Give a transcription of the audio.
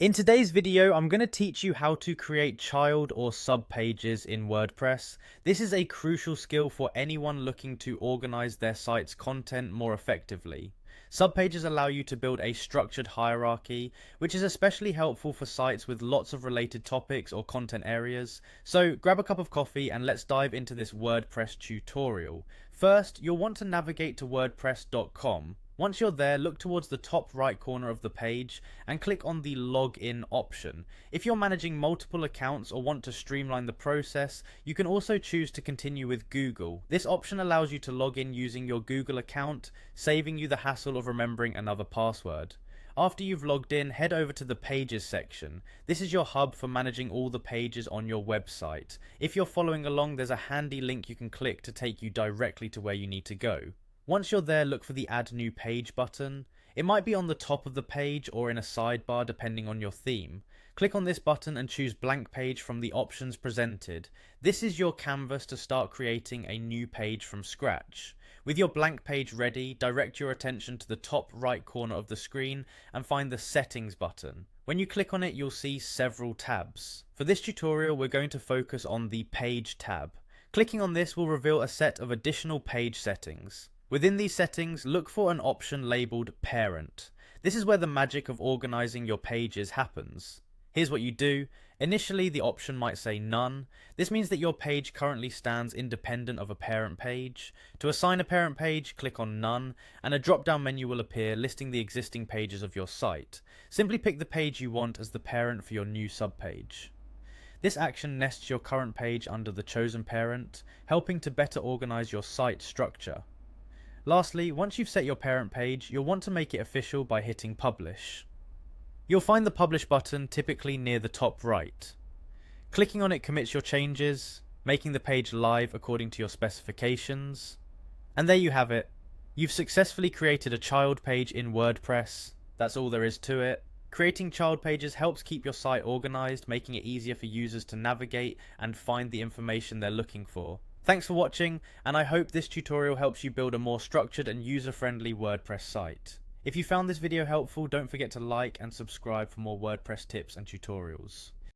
In today's video, I'm going to teach you how to create child or subpages in WordPress. This is a crucial skill for anyone looking to organize their site's content more effectively. Subpages allow you to build a structured hierarchy, which is especially helpful for sites with lots of related topics or content areas. So grab a cup of coffee and let's dive into this WordPress tutorial. First, you'll want to navigate to wordpress.com. Once you're there, look towards the top right corner of the page and click on the login option. If you're managing multiple accounts or want to streamline the process, you can also choose to continue with Google. This option allows you to log in using your Google account, saving you the hassle of remembering another password. After you've logged in, head over to the Pages section. This is your hub for managing all the pages on your website. If you're following along, there's a handy link you can click to take you directly to where you need to go. Once you're there, look for the Add New Page button. It might be on the top of the page or in a sidebar depending on your theme. Click on this button and choose Blank Page from the options presented. This is your canvas to start creating a new page from scratch. With your blank page ready, direct your attention to the top right corner of the screen and find the Settings button. When you click on it, you'll see several tabs. For this tutorial, we're going to focus on the Page tab. Clicking on this will reveal a set of additional page settings. Within these settings, look for an option labelled Parent. This is where the magic of organising your pages happens. Here's what you do. Initially, the option might say None. This means that your page currently stands independent of a parent page. To assign a parent page, click on None, and a drop-down menu will appear listing the existing pages of your site. Simply pick the page you want as the parent for your new subpage. This action nests your current page under the chosen parent, helping to better organise your site structure. Lastly, once you've set your parent page, you'll want to make it official by hitting Publish. You'll find the Publish button typically near the top right. Clicking on it commits your changes, making the page live according to your specifications. And there you have it. You've successfully created a child page in WordPress. That's all there is to it. Creating child pages helps keep your site organized, making it easier for users to navigate and find the information they're looking for. Thanks for watching, and I hope this tutorial helps you build a more structured and user-friendly WordPress site. If you found this video helpful, don't forget to like and subscribe for more WordPress tips and tutorials.